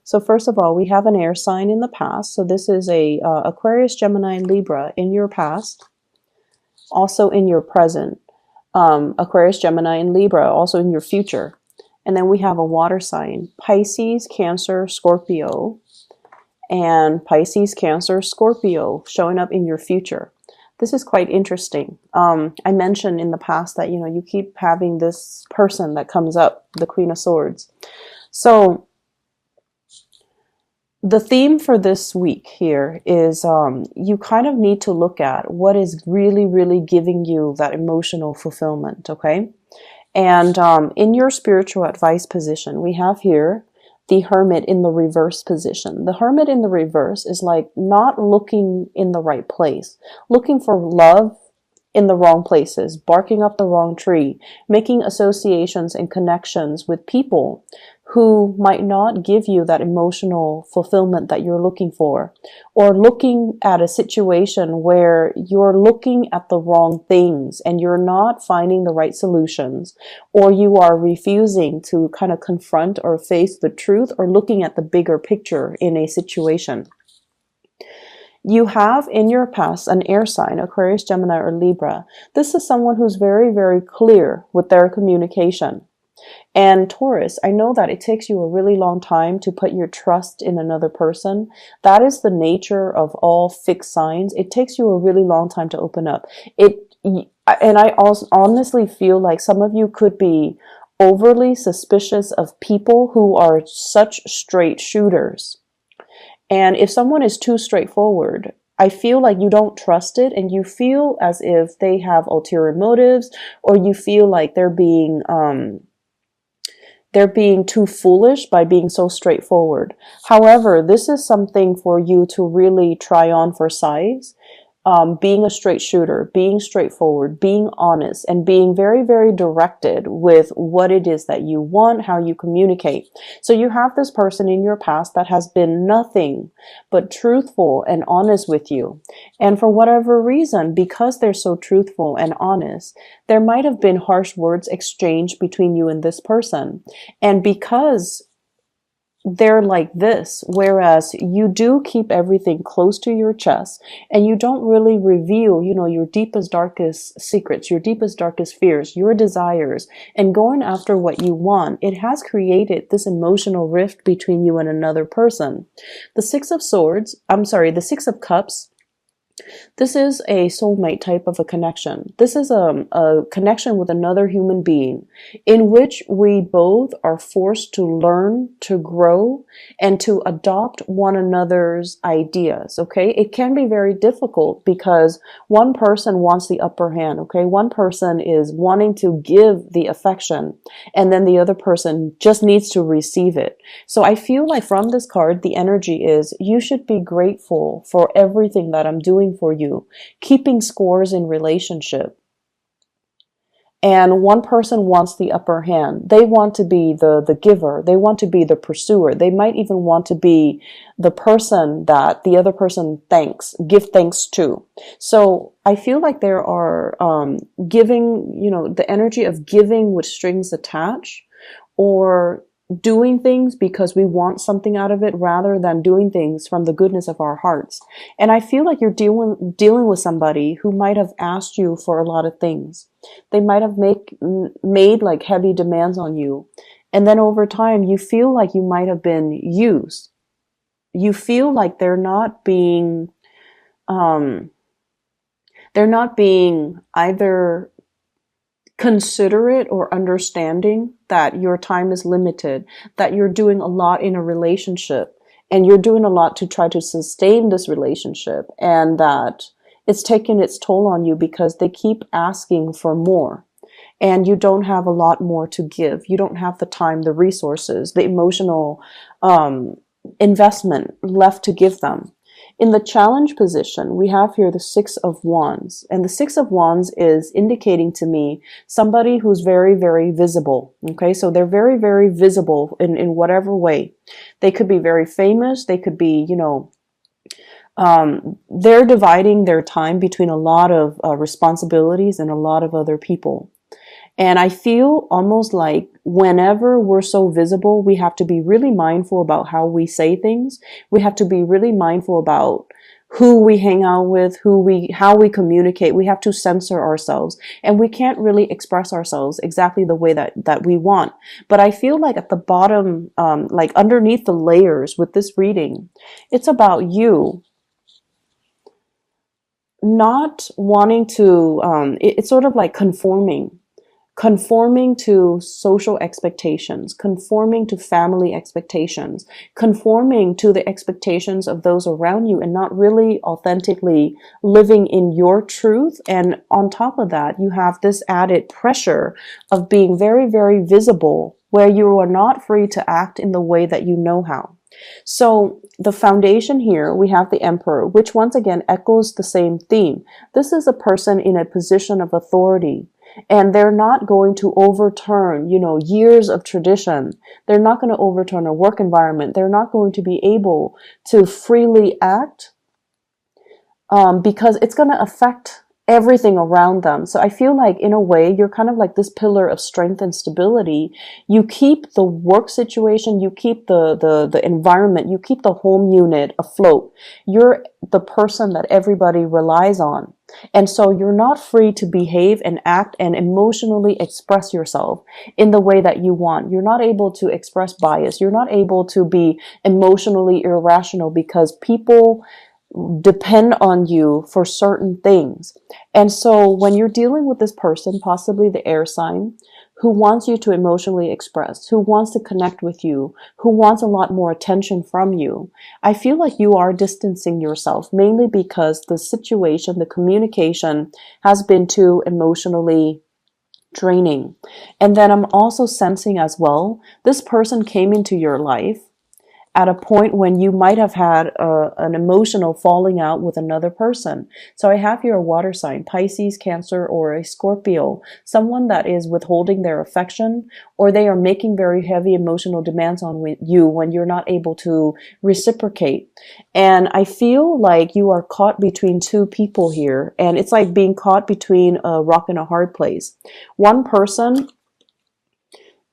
So first of all, we have an air sign in the past. So this is a Aquarius, Gemini, and Libra in your past, also in your present. Aquarius, Gemini, and Libra also in your future. And then we have a water sign, Pisces, Cancer, Scorpio, and Pisces, Cancer, Scorpio showing up in your future. This is quite interesting. I mentioned in the past that, you keep having this person that comes up, the Queen of Swords. So the theme for this week here is you kind of need to look at what is really, really giving you that emotional fulfillment, okay? And in your spiritual advice position, we have here the Hermit in the reverse position. The Hermit in the reverse is like not looking in the right place, looking for love in the wrong places, barking up the wrong tree, making associations and connections with people who might not give you that emotional fulfillment that you're looking for, or looking at a situation where you're looking at the wrong things and you're not finding the right solutions, or you are refusing to kind of confront or face the truth, or looking at the bigger picture in a situation. You have in your past an air sign, Aquarius, Gemini, or Libra. This is someone who's very, very clear with their communication. And Taurus, I know that it takes you a really long time to put your trust in another person. That is the nature of all fixed signs. It takes you a really long time to open up. And I also honestly feel like some of you could be overly suspicious of people who are such straight shooters. And if someone is too straightforward, I feel like you don't trust it, and you feel as if they have ulterior motives, or you feel like they're being too foolish by being so straightforward. However, this is something for you to really try on for size. Being a straight shooter, being straightforward, being honest, and being very, very directed with what it is that you want, how you communicate. So you have this person in your past that has been nothing but truthful and honest with you. And for whatever reason, because they're so truthful and honest, there might have been harsh words exchanged between you and this person. And because they're like this, whereas you do keep everything close to your chest and you don't really reveal, your deepest, darkest secrets, your deepest, darkest fears, your desires, and going after what you want, it has created this emotional rift between you and another person. The Six of Cups, this is a soulmate type of a connection. This is a connection with another human being in which we both are forced to learn, to grow, and to adopt one another's ideas, okay? It can be very difficult because one person wants the upper hand, okay? One person is wanting to give the affection, and then the other person just needs to receive it. So I feel like from this card, the energy is you should be grateful for everything that I'm doing for you, keeping scores in relationship. And one person wants the upper hand. They want to be the giver. They want to be the pursuer. They might even want to be the person that the other person give thanks to. So I feel like there are giving, the energy of giving with strings attached, or doing things because we want something out of it rather than doing things from the goodness of our hearts. And I feel like you're dealing with somebody who might have asked you for a lot of things. They might have made like heavy demands on you. And then over time, you feel like you might have been used. You feel like they're not being either considerate or understanding that your time is limited, that you're doing a lot in a relationship and you're doing a lot to try to sustain this relationship, and that it's taking its toll on you because they keep asking for more and you don't have a lot more to give. You don't have the time, the resources, the emotional investment left to give them. In the challenge position, we have here the Six of Wands. And the Six of Wands is indicating to me somebody who's very, very visible. Okay, so they're very, very visible in whatever way. They could be very famous. They could be, they're dividing their time between a lot of responsibilities and a lot of other people. And I feel almost like whenever we're so visible, we have to be really mindful about how we say things. We have to be really mindful about who we hang out with, how we communicate. We have to censor ourselves, and we can't really express ourselves exactly the way that we want. But I feel like at the bottom, like underneath the layers with this reading, it's about you not wanting to, it's sort of like conforming to social expectations, conforming to family expectations, conforming to the expectations of those around you, and not really authentically living in your truth. And on top of that, you have this added pressure of being very, very visible, where you are not free to act in the way that you know how. So the foundation here, we have the Emperor, which once again echoes the same theme. This is a person in a position of authority, and they're not going to overturn, years of tradition. They're not going to overturn a work environment. They're not going to be able to freely act, because it's going to affect everything around them. So I feel like in a way, you're kind of like this pillar of strength and stability. You keep the work situation, you keep the environment, you keep the home unit afloat. You're the person that everybody relies on. And so you're not free to behave and act and emotionally express yourself in the way that you want. You're not able to express bias. You're not able to be emotionally irrational because people depend on you for certain things. And so when you're dealing with this person, possibly the air sign, who wants you to emotionally express, who wants to connect with you, who wants a lot more attention from you, I feel like you are distancing yourself, mainly because the situation, the communication has been too emotionally draining. And then I'm also sensing as well, this person came into your life at a point when you might have had an emotional falling out with another person. So I have here a water sign, Pisces, Cancer, or a Scorpio, someone that is withholding their affection, or they are making very heavy emotional demands on you when you're not able to reciprocate. And I feel like you are caught between two people here, and it's like being caught between a rock and a hard place. One person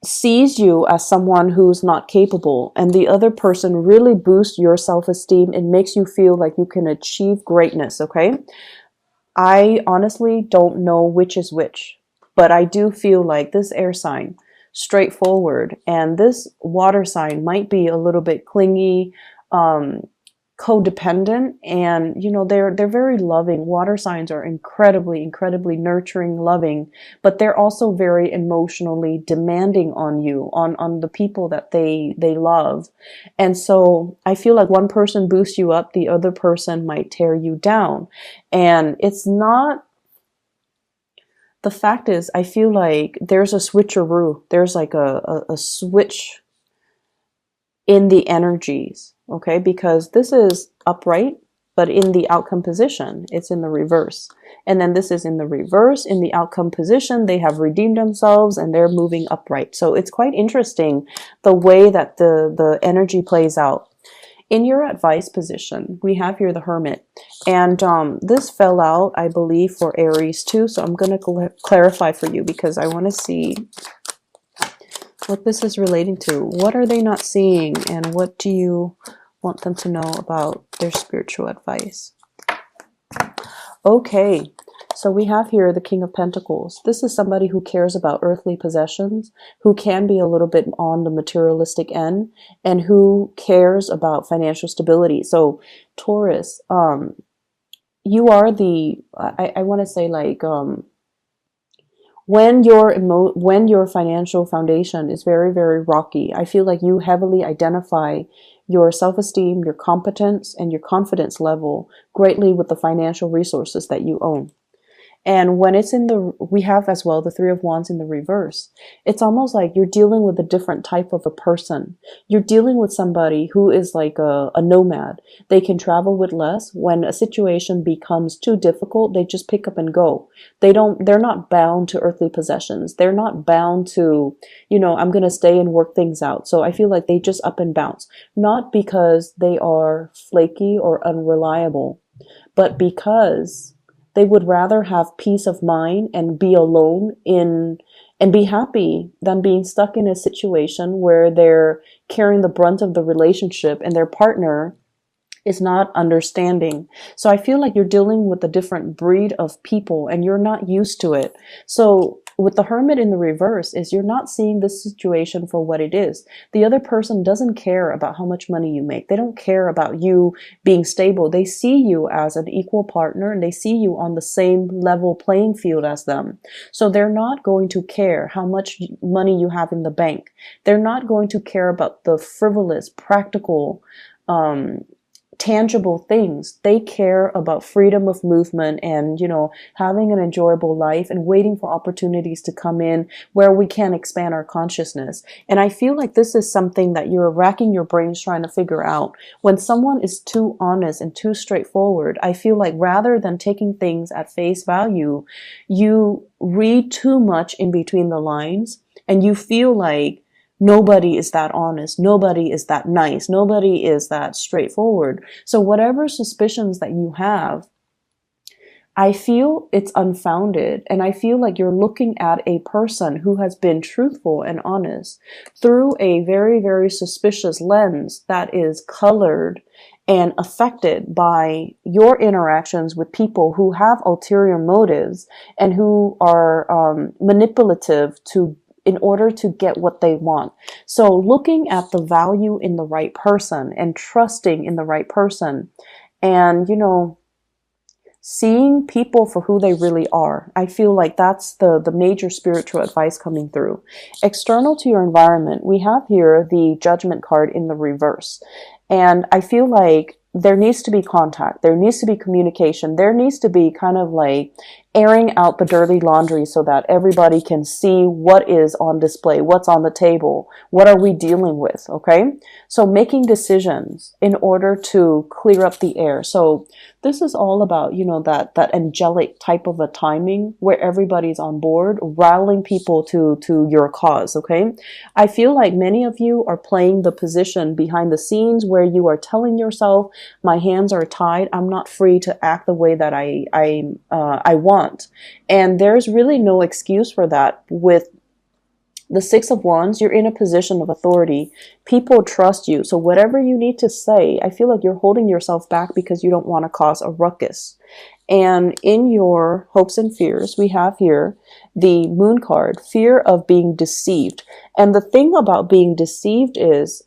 sees you as someone who's not capable, and the other person really boosts your self-esteem and makes you feel like you can achieve greatness. Okay, I honestly don't know which is which, but I do feel like this air sign, straightforward, and this water sign might be a little bit clingy, codependent, and they're very loving. Water signs are incredibly nurturing, loving, but they're also very emotionally demanding on you, on the people that they love. And so I feel like one person boosts you up, the other person might tear you down. And it's not, the fact is, I feel like there's a switcheroo, there's like a switch in the energies, okay? Because this is upright, but in the outcome position, it's in the reverse. And then this is in the reverse, in the outcome position, they have redeemed themselves and they're moving upright. So it's quite interesting the way that the energy plays out. In your advice position, we have here the Hermit. And this fell out, I believe, for Aries too. So I'm going to clarify for you because I want to see what this is relating to. What are they not seeing, and what do you want them to know about their spiritual advice? Okay, so we have here the King of Pentacles. This is somebody who cares about earthly possessions, who can be a little bit on the materialistic end, and who cares about financial stability. So Taurus, you are the, I want to say like, when your financial foundation is very rocky, I feel like you heavily identify your self-esteem, your competence, and your confidence level greatly with the financial resources that you own. And when it's we have as well the Three of Wands in the reverse. It's almost like you're dealing with a different type of a person. You're dealing with somebody who is like a nomad. They can travel with less. When a situation becomes too difficult, they just pick up and go. They're not bound to earthly possessions. They're not bound to, I'm going to stay and work things out. So I feel like they just up and bounce. Not because they are flaky or unreliable, but because they would rather have peace of mind and be alone in and be happy than being stuck in a situation where they're carrying the brunt of the relationship and their partner is not understanding. So I feel like you're dealing with a different breed of people and you're not used to it. So with the Hermit in the reverse is you're not seeing this situation for what it is. The other person doesn't care about how much money you make. They don't care about you being stable. They see you as an equal partner and they see you on the same level playing field as them. So they're not going to care how much money you have in the bank. They're not going to care about the frivolous, practical, tangible things. They care about freedom of movement and, having an enjoyable life and waiting for opportunities to come in where we can expand our consciousness. And I feel like this is something that you're racking your brains trying to figure out. When someone is too honest and too straightforward, I feel like rather than taking things at face value, you read too much in between the lines and you feel like nobody is that honest. Nobody is that nice. Nobody is that straightforward. So whatever suspicions that you have, I feel it's unfounded. And I feel like you're looking at a person who has been truthful and honest through a very, very suspicious lens that is colored and affected by your interactions with people who have ulterior motives and who are manipulative in order to get what they want. So looking at the value in the right person and trusting in the right person and, seeing people for who they really are. I feel like that's the major spiritual advice coming through. External to your environment, we have here the Judgment card in the reverse. And I feel like there needs to be contact. There needs to be communication. There needs to be kind of like airing out the dirty laundry so that everybody can see what is on display, what's on the table, what are we dealing with, okay? So making decisions in order to clear up the air. So this is all about, that angelic type of a timing where everybody's on board, rallying people to your cause, okay? I feel like many of you are playing the position behind the scenes where you are telling yourself, my hands are tied, I'm not free to act the way that I want. And there's really no excuse for that. With the Six of Wands, you're in a position of authority. People trust you. So whatever you need to say, I feel like you're holding yourself back because you don't want to cause a ruckus. And in your hopes and fears, we have here the Moon card, fear of being deceived. And the thing about being deceived is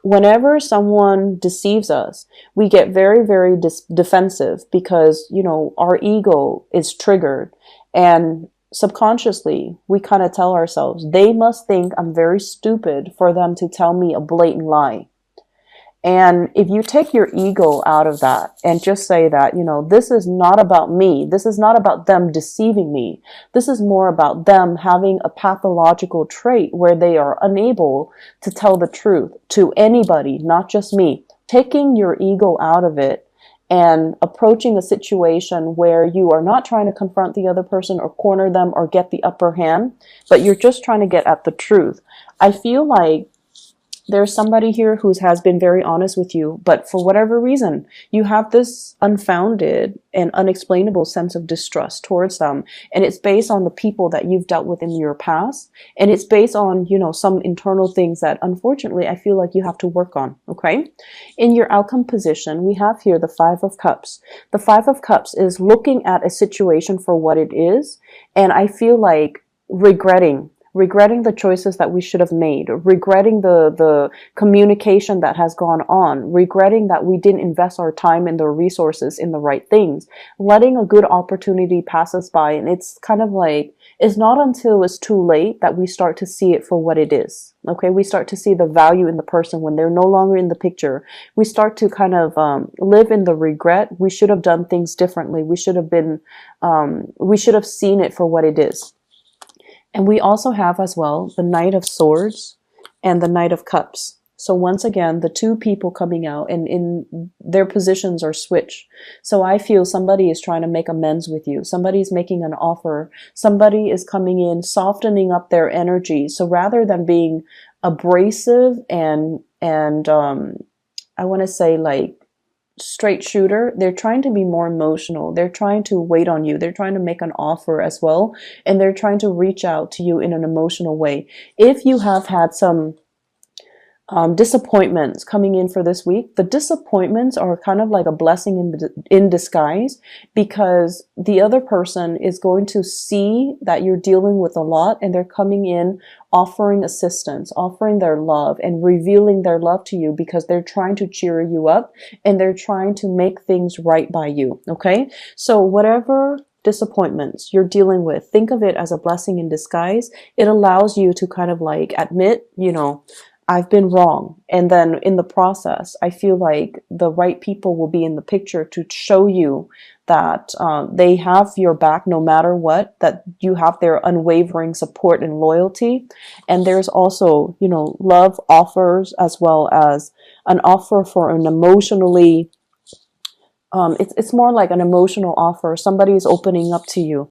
whenever someone deceives us, we get very, very defensive because, our ego is triggered. And subconsciously, we kind of tell ourselves, they must think I'm very stupid for them to tell me a blatant lie. And if you take your ego out of that and just say that, this is not about me. This is not about them deceiving me. This is more about them having a pathological trait where they are unable to tell the truth to anybody, not just me. Taking your ego out of it and approaching a situation where you are not trying to confront the other person or corner them or get the upper hand, but you're just trying to get at the truth. I feel like there's somebody here who has been very honest with you, but for whatever reason, you have this unfounded and unexplainable sense of distrust towards them. And it's based on the people that you've dealt with in your past. And it's based on, some internal things that unfortunately I feel like you have to work on. Okay. In your outcome position, we have here the Five of Cups. The Five of Cups is looking at a situation for what it is. And I feel like regretting the choices that we should have made, regretting the communication that has gone on, regretting that we didn't invest our time and the resources in the right things, letting a good opportunity pass us by. And it's kind of like, it's not until it's too late that we start to see it for what it is. Okay, we start to see the value in the person when they're no longer in the picture. We start to kind of live in the regret. We should have done things differently. We should have seen it for what it is. And we also have as well the Knight of Swords and the Knight of Cups. So once again, the two people coming out and in their positions are switched. So I feel somebody is trying to make amends with you. Somebody's making an offer. Somebody is coming in, softening up their energy. So rather than being abrasive and I want to say like straight shooter, they're trying to be more emotional. They're trying to wait on you. They're trying to make an offer as well. And they're trying to reach out to you in an emotional way. If you have had some disappointments coming in for this week, the disappointments are kind of like a blessing in disguise, because the other person is going to see that you're dealing with a lot, and they're coming in offering assistance, offering their love, and revealing their love to you, because they're trying to cheer you up and they're trying to make things right by you. Okay, so whatever disappointments you're dealing with, think of it as a blessing in disguise. It allows you to kind of like admit, I've been wrong. And then in the process, I feel like the right people will be in the picture to show you that they have your back no matter what, that you have their unwavering support and loyalty. And there's also, love offers, as well as an offer for an emotionally, it's more like an emotional offer. Somebody is opening up to you.